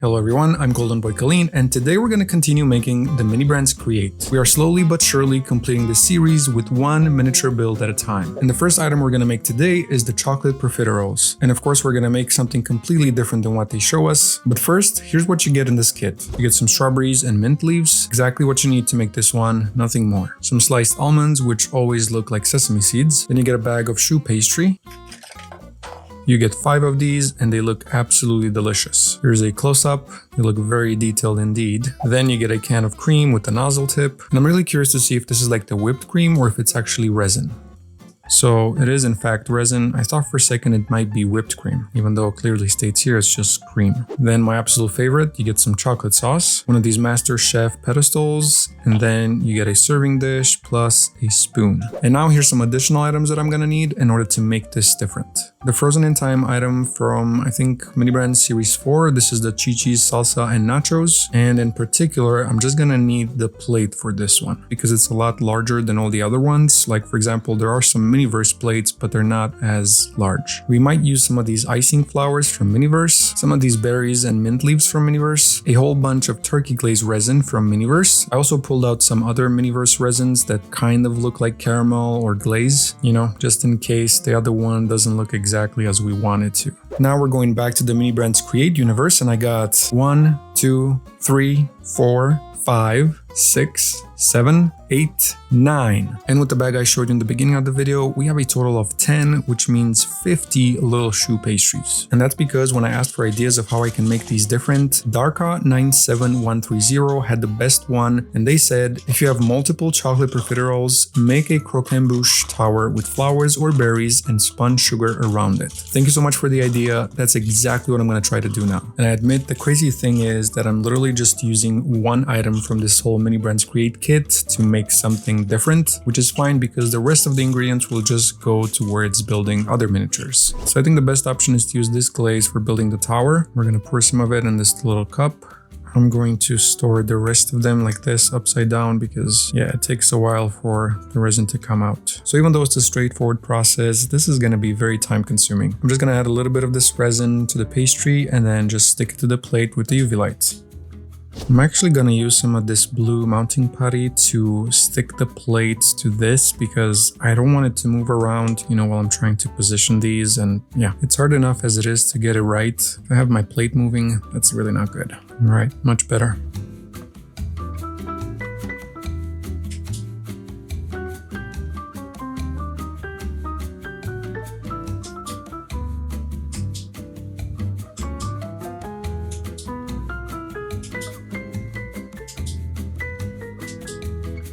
Hello everyone, I'm Kuhleen, and today we're going to continue making the mini brands create. We are slowly but surely completing this series with one miniature build at a time. And the first item we're going to make today is the chocolate profiteroles. And of course we're going to make something completely different than what they show us. But first, here's what you get in this kit. You get some strawberries and mint leaves, exactly what you need to make this one, nothing more. Some sliced almonds, which always look like sesame seeds. Then you get a bag of choux pastry. You get 5 of these and they look absolutely delicious. Here's a close-up, they look very detailed indeed. Then you get a can of cream with a nozzle tip. And I'm really curious to see if this is like the whipped cream or if it's actually resin. So it is in fact resin. I thought for a second it might be whipped cream, even though it clearly states here it's just cream. Then my absolute favorite, you get some chocolate sauce, one of these MasterChef pedestals, and then you get a serving dish plus a spoon. And now here's some additional items that I'm gonna need in order to make this different. The frozen in time item from, I think, Mini Brand Series 4. This is the cheese, salsa, and nachos. And in particular, I'm just gonna need the plate for this one because it's a lot larger than all the other ones. Like for example, there are some Miniverse plates, but they're not as large. We might use some of these icing flowers from Miniverse, some of these berries and mint leaves from Miniverse, a whole bunch of turkey glaze resin from Miniverse. I also pulled out some other Miniverse resins that kind of look like caramel or glaze, you know, just in case the other one doesn't look exactly as we want it to. Now we're going back to the Mini Brands Create universe, and I got 1, 2, 3, 4, 5, 6, 7, 8, 9. And with the bag I showed you in the beginning of the video, we have a total of 10, which means 50 little choux pastries. And that's because when I asked for ideas of how I can make these different, Darka97130 had the best one, and they said, if you have multiple chocolate profiteroles, make a croquembouche tower with flowers or berries and spun sugar around it. Thank you so much for the idea. That's exactly what I'm going to try to do now. And I admit the crazy thing is that I'm literally just using one item from this whole Mini Brands Create kit to make something different, which is fine because the rest of the ingredients will just go towards building other miniatures. So I think the best option is to use this glaze for building the tower. We're going to pour some of it in this little cup. I'm going to store the rest of them like this upside down because yeah, it takes a while for the resin to come out. So even though it's a straightforward process, this is going to be very time consuming. I'm just going to add a little bit of this resin to the pastry and then just stick it to the plate with the UV lights. I'm actually going to use some of this blue mounting putty to stick the plate to this because I don't want it to move around, you know, while I'm trying to position these. And yeah, it's hard enough as it is to get it right. If I have my plate moving, that's really not good. All right, much better.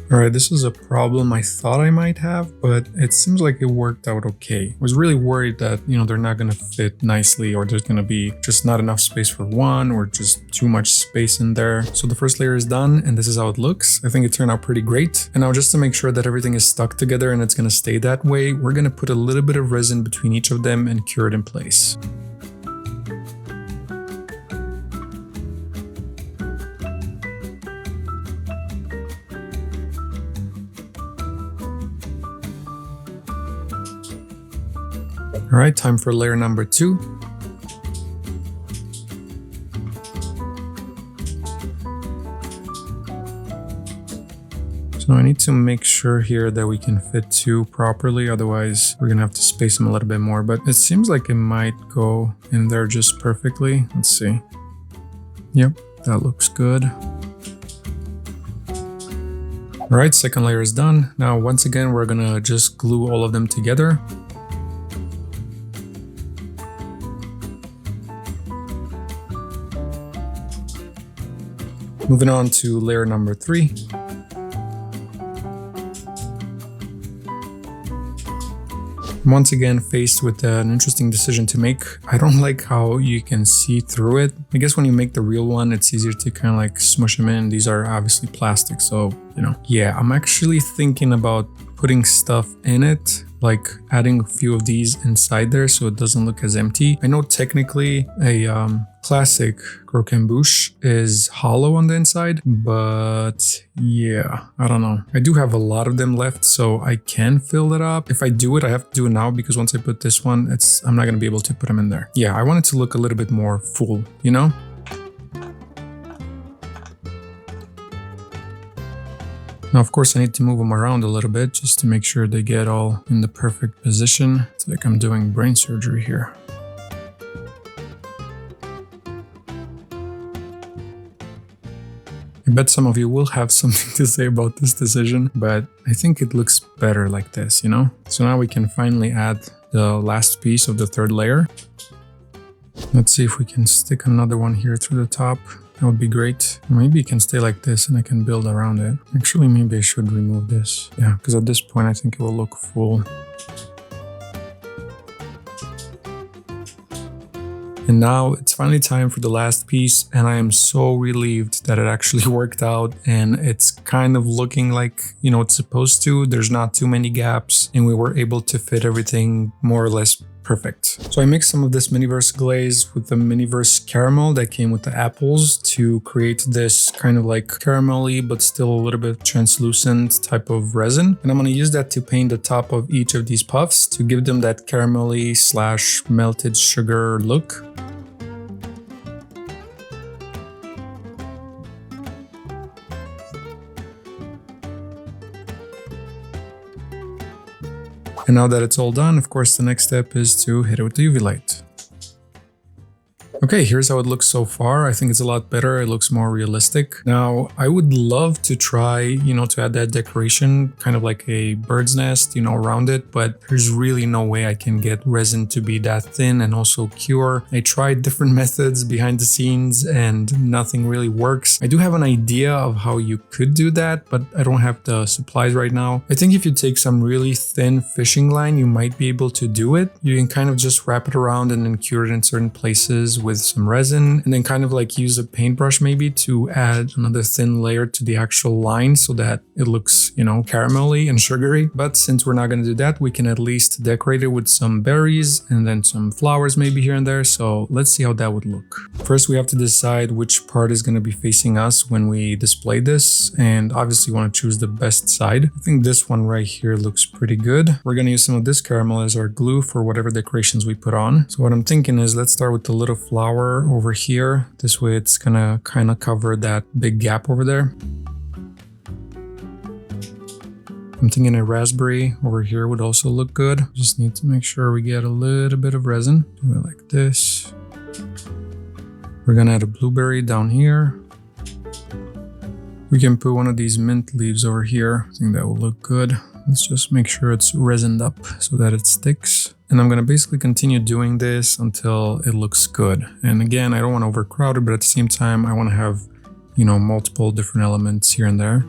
Alright, this is a problem I thought I might have, but it seems like it worked out okay. I was really worried that, you know, they're not going to fit nicely or there's going to be just not enough space for one or just too much space in there. So the first layer is done and this is how it looks. I think it turned out pretty great. And now just to make sure that everything is stuck together and it's going to stay that way, we're going to put a little bit of resin between each of them and cure it in place. All right, time for layer number 2. So I need to make sure here that we can fit 2 properly, otherwise we're gonna have to space them a little bit more, but it seems like it might go in there just perfectly. Let's see. Yep, that looks good. All right, second layer is done. Now, once again, we're gonna just glue all of them together. Moving on to layer number 3. I'm once again faced with an interesting decision to make. I don't like how you can see through it. I guess when you make the real one, it's easier to kind of like smush them in. These are obviously plastic, so, you know. Yeah, I'm actually thinking about putting stuff in it, like adding a few of these inside there so it doesn't look as empty. I know technically a classic croquembouche is hollow on the inside, but yeah, I don't know. I do have a lot of them left, so I can fill it up. If I do it, I have to do it now because once I put this one, I'm not gonna be able to put them in there. Yeah, I want it to look a little bit more full, you know? Now, of course, I need to move them around a little bit just to make sure they get all in the perfect position. It's like I'm doing brain surgery here. I bet some of you will have something to say about this decision, but I think it looks better like this, you know? So now we can finally add the last piece of the third layer. Let's see if we can stick another one here through the top. That would be great. Maybe it can stay like this and I can build around it. Actually, maybe I should remove this. Yeah, because at this point I think it will look full. And now it's finally time for the last piece, and I am so relieved that it actually worked out and it's kind of looking like, you know, it's supposed to. There's not too many gaps and we were able to fit everything more or less perfect. So I mixed some of this Miniverse glaze with the Miniverse caramel that came with the apples to create this kind of like caramelly but still a little bit translucent type of resin. And I'm going to use that to paint the top of each of these puffs to give them that caramelly / melted sugar look. And now that it's all done, of course, the next step is to hit it with the UV light. Okay, here's how it looks so far. I think it's a lot better. It looks more realistic. Now, I would love to try, you know, to add that decoration, kind of like a bird's nest, you know, around it, but there's really no way I can get resin to be that thin and also cure. I tried different methods behind the scenes and nothing really works. I do have an idea of how you could do that, but I don't have the supplies right now. I think if you take some really thin fishing line, you might be able to do it. You can kind of just wrap it around and then cure it in certain places with some resin, and then kind of like use a paintbrush maybe to add another thin layer to the actual line so that it looks, you know, caramelly and sugary. But since we're not going to do that, we can at least decorate it with some berries and then some flowers maybe here and there. So let's see how that would look. First, we have to decide which part is going to be facing us when we display this, and obviously you want to choose the best side. I think this one right here looks pretty good. We're going to use some of this caramel as our glue for whatever decorations we put on. So what I'm thinking is let's start with the little flower over here. This way it's gonna kind of cover that big gap over there. I'm thinking a raspberry over here would also look good. Just need to make sure we get a little bit of resin. Do it like this. We're gonna add a blueberry down here. We can put one of these mint leaves over here. I think that will look good. Let's just make sure it's resined up so that it sticks. And I'm going to basically continue doing this until it looks good. And again, I don't want to overcrowd it, but at the same time, I want to have, you know, multiple different elements here and there.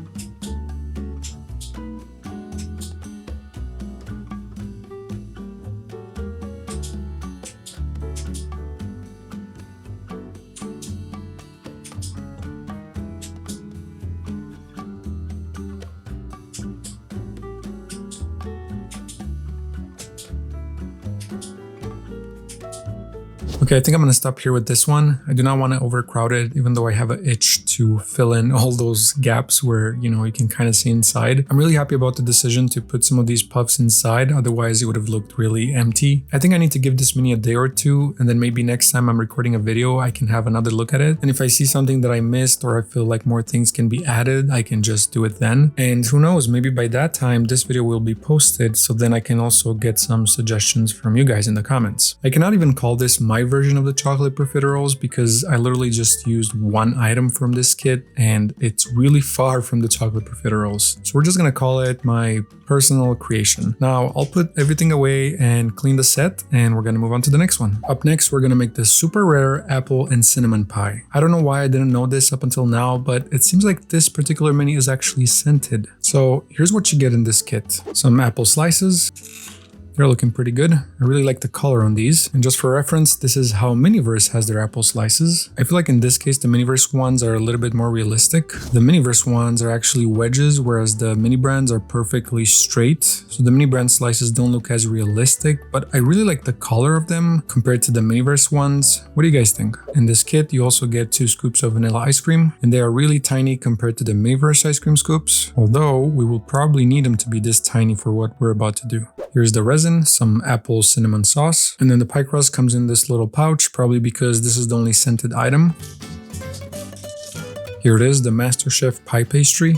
Okay, I think I'm going to stop here with this one. I do not want to overcrowd it, even though I have an itch to fill in all those gaps where, you know, you can kind of see inside. I'm really happy about the decision to put some of these puffs inside. Otherwise, it would have looked really empty. I think I need to give this mini a day or two, and then maybe next time I'm recording a video, I can have another look at it. And if I see something that I missed or I feel like more things can be added, I can just do it then. And who knows, maybe by that time, this video will be posted, so then I can also get some suggestions from you guys in the comments. I cannot even call this my version of the chocolate profiteroles because I literally just used one item from this kit and it's really far from the chocolate profiteroles. So we're just gonna call it my personal creation. Now I'll put everything away and clean the set, and we're gonna move on to the next one. Up next, we're gonna make this super rare apple and cinnamon pie. I don't know why I didn't know this up until now, but it seems like this particular mini is actually scented. So here's what you get in this kit. Some apple slices. They're looking pretty good. I really like the color on these. And just for reference, this is how Miniverse has their apple slices. I feel like in this case, the Miniverse ones are a little bit more realistic. The Miniverse ones are actually wedges, whereas the mini brands are perfectly straight. So the mini brand slices don't look as realistic, but I really like the color of them compared to the Miniverse ones. What do you guys think? In this kit, you also get 2 scoops of vanilla ice cream, and they are really tiny compared to the Miniverse ice cream scoops, although we will probably need them to be this tiny for what we're about to do. Here's the resin, some apple cinnamon sauce, and then the pie crust comes in this little pouch, probably because this is the only scented item. Here it is, the MasterChef pie pastry.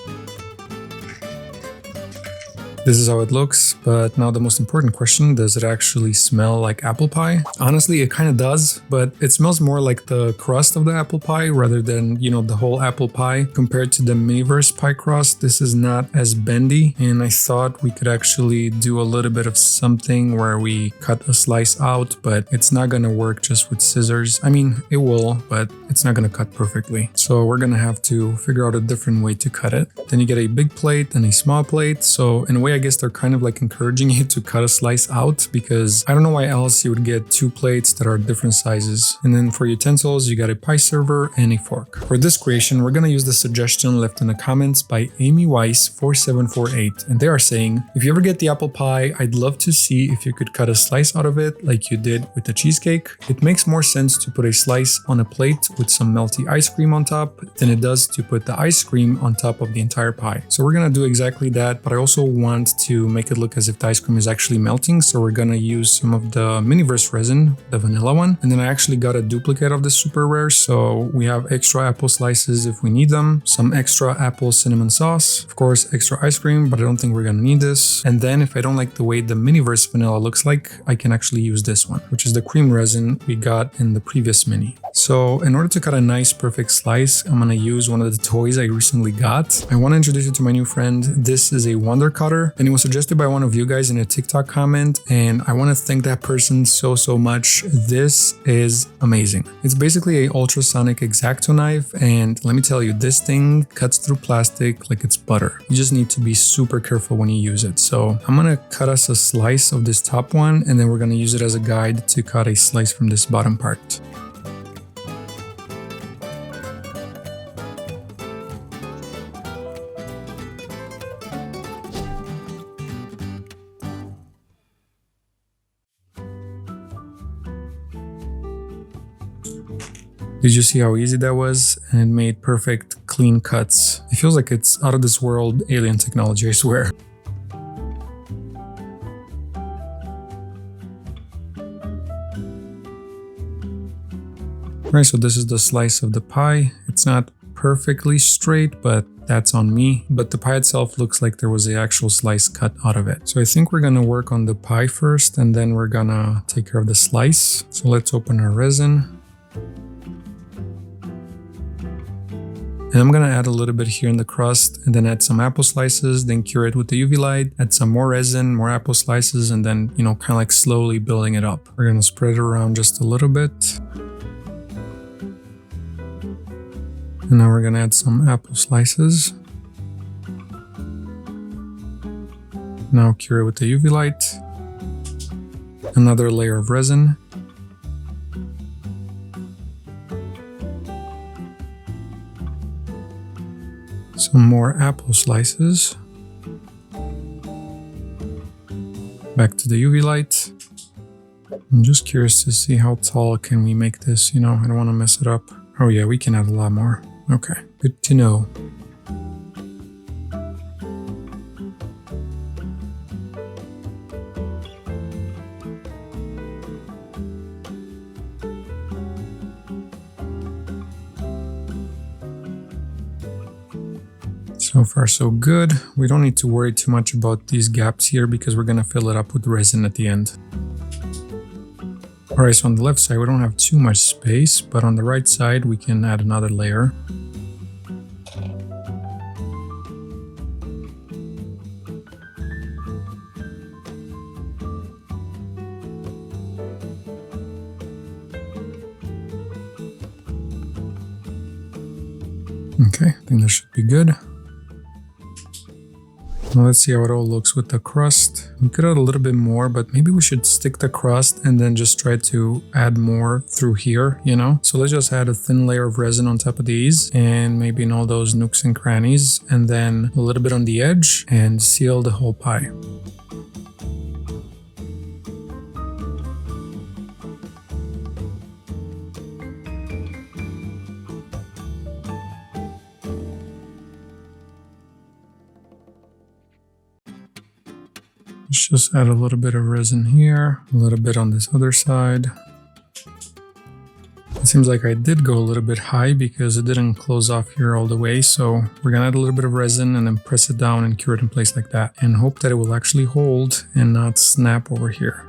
This is how it looks, but now the most important question, does it actually smell like apple pie? Honestly, it kind of does, but it smells more like the crust of the apple pie rather than, the whole apple pie. Compared to the Miniverse pie crust, this is not as bendy, and I thought we could actually do a little bit of something where we cut a slice out, but it's not gonna work just with scissors. I mean, it will, but it's not gonna cut perfectly. So we're gonna have to figure out a different way to cut it. Then you get a big plate and a small plate. So in a way, I guess they're kind of like encouraging you to cut a slice out, because I don't know why else you would get two plates that are different sizes. And then for utensils, you got a pie server and a fork. For this creation, we're gonna use the suggestion left in the comments by Amy Weiss 4748, and they are saying, if you ever get the apple pie, I'd love to see if you could cut a slice out of it like you did with the cheesecake. It makes more sense to put a slice on a plate with some melty ice cream on top than it does to put the ice cream on top of the entire pie. So we're gonna do exactly that, but I also want to make it look as if the ice cream is actually melting. So we're gonna use some of the Miniverse resin, the vanilla one. And then I actually got a duplicate of the super rare. So we have extra apple slices if we need them, some extra apple cinnamon sauce, of course, extra ice cream, but I don't think we're gonna need this. And then if I don't like the way the Miniverse vanilla looks like, I can actually use this one, which is the cream resin we got in the previous mini. So in order to cut a nice perfect slice, I'm gonna use one of the toys I recently got. I wanna introduce you to my new friend. This is a Wonder Cutter, and it was suggested by one of you guys in a TikTok comment, and I wanna thank that person so much. This is amazing. It's basically a ultrasonic X-Acto knife, and let me tell you, this thing cuts through plastic like it's butter. You just need to be super careful when you use it. So I'm gonna cut us a slice of this top one, and then we're gonna use it as a guide to cut a slice from this bottom part. Did you see how easy that was? And it made perfect, clean cuts. It feels like it's out of this world alien technology, I swear. Alright, so this is the slice of the pie. It's not perfectly straight, but that's on me. But the pie itself looks like there was an actual slice cut out of it. So I think we're gonna work on the pie first, and then we're gonna take care of the slice. So let's open our resin. And I'm gonna add a little bit here in the crust, and then add some apple slices, then cure it with the UV light, add some more resin, more apple slices, and then, kind of like slowly building it up. We're gonna spread it around just a little bit. And now we're gonna add some apple slices. Now cure it with the UV light. Another layer of resin. Some more apple slices. Back to the UV light. I'm just curious to see how tall can we make this, I don't want to mess it up. Oh yeah, we can add a lot more. Okay, good to know. So far so good. We don't need to worry too much about these gaps here because we're gonna fill it up with resin at the end. Alright, so on the left side we don't have too much space, but on the right side we can add another layer. Okay, I think that should be good. Now let's see how it all looks with the crust. We could add a little bit more, but maybe we should stick the crust and then just try to add more through here, So let's just add a thin layer of resin on top of these and maybe in all those nooks and crannies, and then a little bit on the edge and seal the whole pie. Let's just add a little bit of resin here, a little bit on this other side. It seems like I did go a little bit high because it didn't close off here all the way. So we're gonna add a little bit of resin and then press it down and cure it in place like that. And hope that it will actually hold and not snap over here.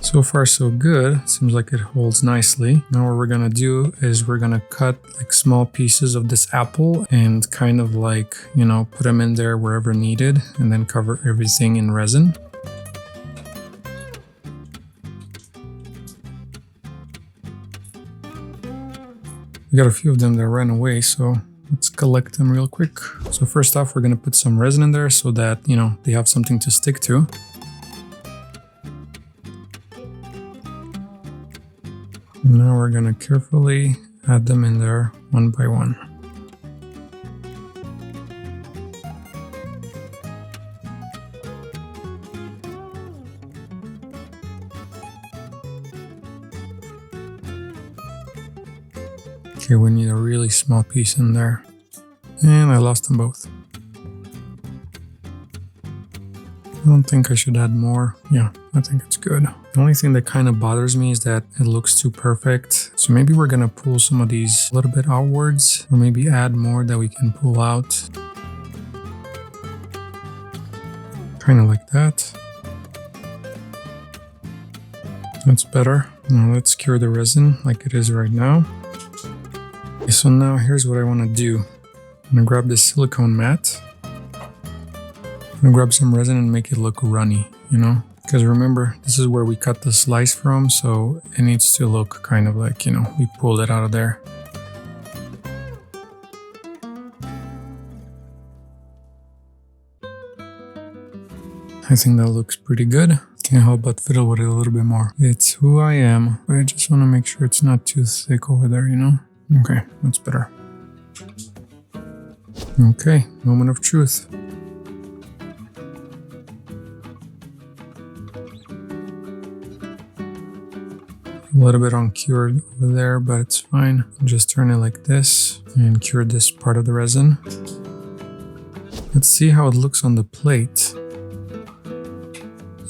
So far so good, seems like it holds nicely. Now what we're gonna do is we're gonna cut like small pieces of this apple and kind of like, you know, put them in there wherever needed and then cover everything in resin. We got a few of them that ran away, so let's collect them real quick. So first off, we're gonna put some resin in there so that, you know, they have something to stick to. Now we're gonna carefully add them in there one by one. Okay, we need a really small piece in there. And I lost them both. I don't think I should add more. Yeah, I think it's good. The only thing that kind of bothers me is that it looks too perfect. So maybe we're gonna pull some of these a little bit outwards, or maybe add more that we can pull out. Kind of like that. That's better. Now let's cure the resin like it is right now. Okay, so now here's what I want to do. I'm gonna grab this silicone mat. I'm gonna grab some resin and make it look runny, you know? Because remember, this is where we cut the slice from, so it needs to look kind of like, you know, we pulled it out of there. I think that looks pretty good. Can't help but fiddle with it a little bit more. It's who I am, but I just want to make sure it's not too thick over there, you know? Okay, that's better. Okay, moment of truth. A little bit uncured over there, but it's fine. Just turn it like this and cure this part of the resin. Let's see how it looks on the plate.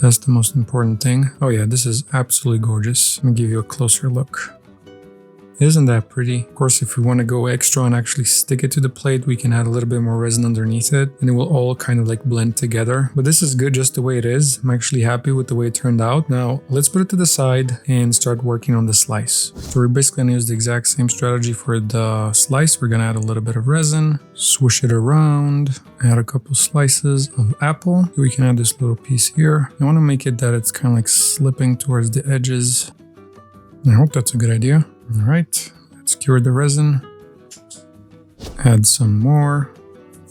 That's the most important thing. Oh yeah, this is absolutely gorgeous. Let me give you a closer look. Isn't that pretty? Of course, if we want to go extra and actually stick it to the plate, we can add a little bit more resin underneath it and it will all kind of like blend together. But this is good just the way it is. I'm actually happy with the way it turned out. Now, let's put it to the side and start working on the slice. So we're basically going to use the exact same strategy for the slice. We're going to add a little bit of resin, swoosh it around, add a couple slices of apple. We can add this little piece here. I want to make it that it's kind of like slipping towards the edges. I hope that's a good idea. All right, let's cure the resin. Add some more.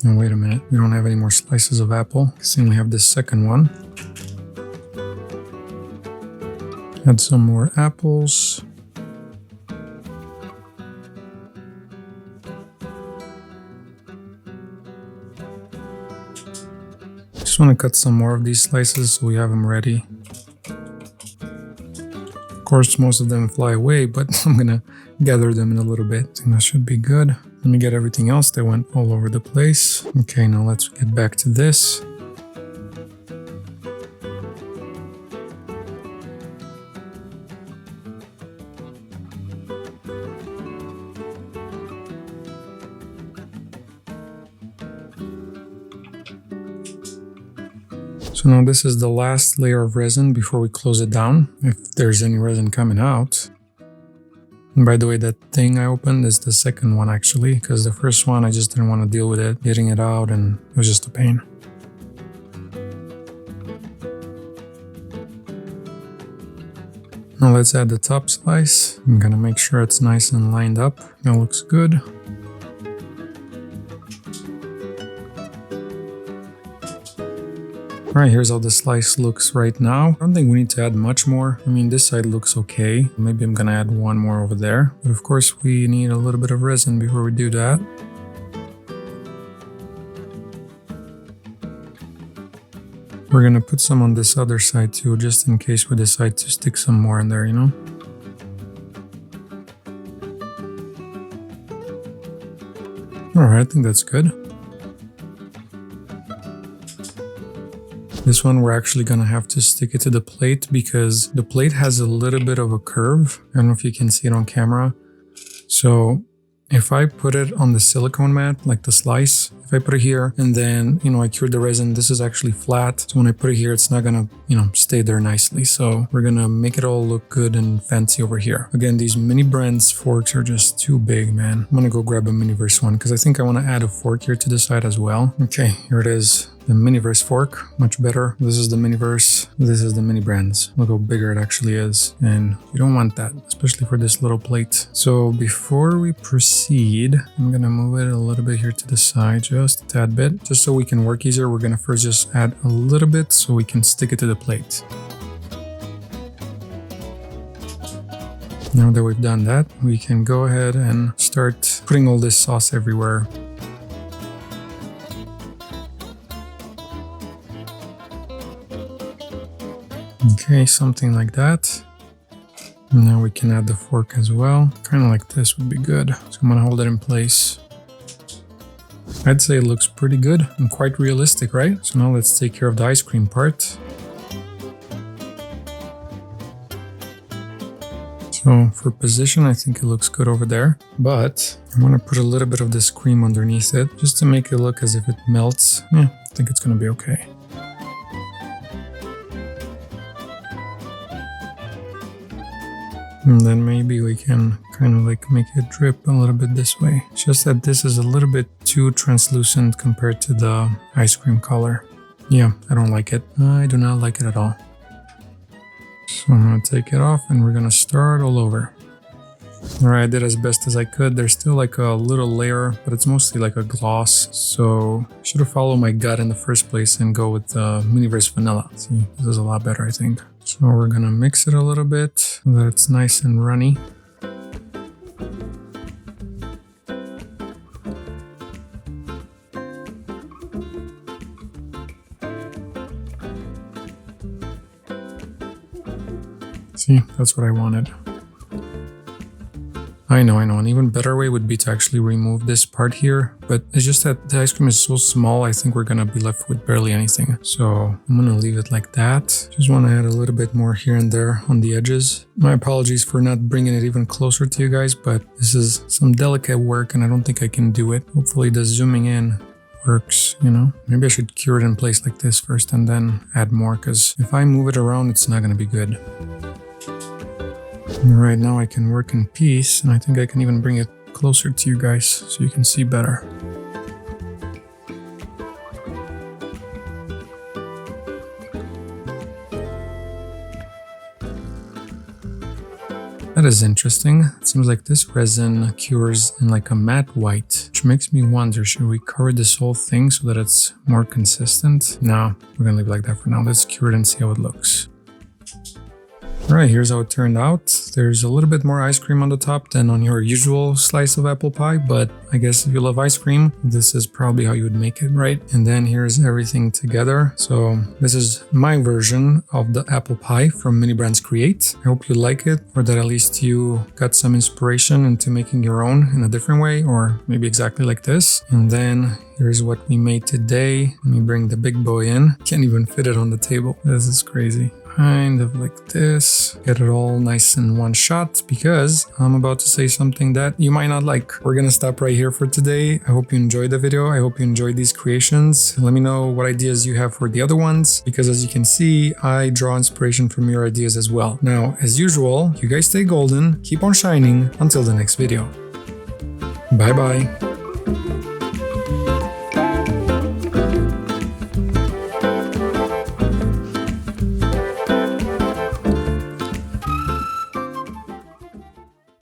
And wait a minute, we don't have any more slices of apple. So we have this second one. Add some more apples. Just want to cut some more of these slices so we have them ready. Of course, most of them fly away, but I'm gonna gather them in a little bit. I think that should be good. Let me get everything else that went all over the place. Okay, now let's get back to this. So now this is the last layer of resin before we close it down, if there's any resin coming out. And by the way, that thing I opened is the second one actually, because the first one I just didn't want to deal with it, getting it out, and it was just a pain. Now let's add the top slice. I'm gonna make sure it's nice and lined up. That looks good. Alright, here's how the slice looks right now. I don't think we need to add much more. I mean, this side looks okay. Maybe I'm gonna add one more over there. But of course, we need a little bit of resin before we do that. We're gonna put some on this other side too, just in case we decide to stick some more in there, you know? Alright, I think that's good. This one we're actually gonna have to stick it to the plate because the plate has a little bit of a curve. I don't know if you can see it on camera. So if I put it on the silicone mat, like the slice, if I put it here and then, I cured the resin, this is actually flat. So when I put it here, it's not gonna, stay there nicely. So we're gonna make it all look good and fancy over here. Again, these mini brands forks are just too big, man. I'm gonna go grab a Miniverse one because I think I wanna add a fork here to the side as well. Okay, here it is. The Miniverse fork, much better. This is the Miniverse. This is the mini brands. Look how bigger it actually is. And you don't want that, especially for this little plate. So before we proceed, I'm gonna move it a little bit here to the side, just a tad bit. Just so we can work easier, we're gonna first just add a little bit so we can stick it to the plate. Now that we've done that, we can go ahead and start putting all this sauce everywhere. Okay, something like that. Now we can add the fork as well. Kind of like this would be good. So I'm gonna hold it in place. I'd say it looks pretty good and quite realistic, right? So now let's take care of the ice cream part. So for position, I think it looks good over there, but I'm gonna put a little bit of this cream underneath it just to make it look as if it melts. Yeah, I think it's gonna be okay. And then maybe we can kind of like make it drip a little bit this way. It's just that this is a little bit too translucent compared to the ice cream color. Yeah, I don't like it. I do not like it at all. So I'm gonna take it off and we're gonna start all over. Alright, I did as best as I could. There's still like a little layer, but it's mostly like a gloss. So I should have followed my gut in the first place and go with the Miniverse Vanilla. See, this is a lot better, I think. So we're gonna mix it a little bit so that it's nice and runny. See, that's what I wanted. I know, an even better way would be to actually remove this part here, but it's just that the ice cream is so small, I think we're gonna be left with barely anything. So I'm gonna leave it like that. Just wanna add a little bit more here and there on the edges. My apologies for not bringing it even closer to you guys, but this is some delicate work and I don't think I can do it. Hopefully the zooming in works, Maybe I should cure it in place like this first and then add more, because if I move it around, it's not gonna be good. Right now I can work in peace, and I think I can even bring it closer to you guys so you can see better. That is interesting. It seems like this resin cures in like a matte white, which makes me wonder, should we cover this whole thing so that it's more consistent? No, we're gonna leave it like that for now. Let's cure it and see how it looks. Alright, here's how it turned out. There's a little bit more ice cream on the top than on your usual slice of apple pie, but I guess if you love ice cream, this is probably how you would make it, right? And then here's everything together. So this is my version of the apple pie from Mini Brands Create. I hope you like it, or that at least you got some inspiration into making your own in a different way, or maybe exactly like this. And then here's what we made today. Let me bring the big boy in. Can't even fit it on the table. This is crazy. Kind of like this. Get it all nice in one shot, because I'm about to say something that you might not like. We're gonna stop right here for today. I hope you enjoyed the video. I hope you enjoyed these creations. Let me know what ideas you have for the other ones, because as you can see, I draw inspiration from your ideas as well. Now, as usual, you guys stay golden, keep on shining until the next video. Bye bye.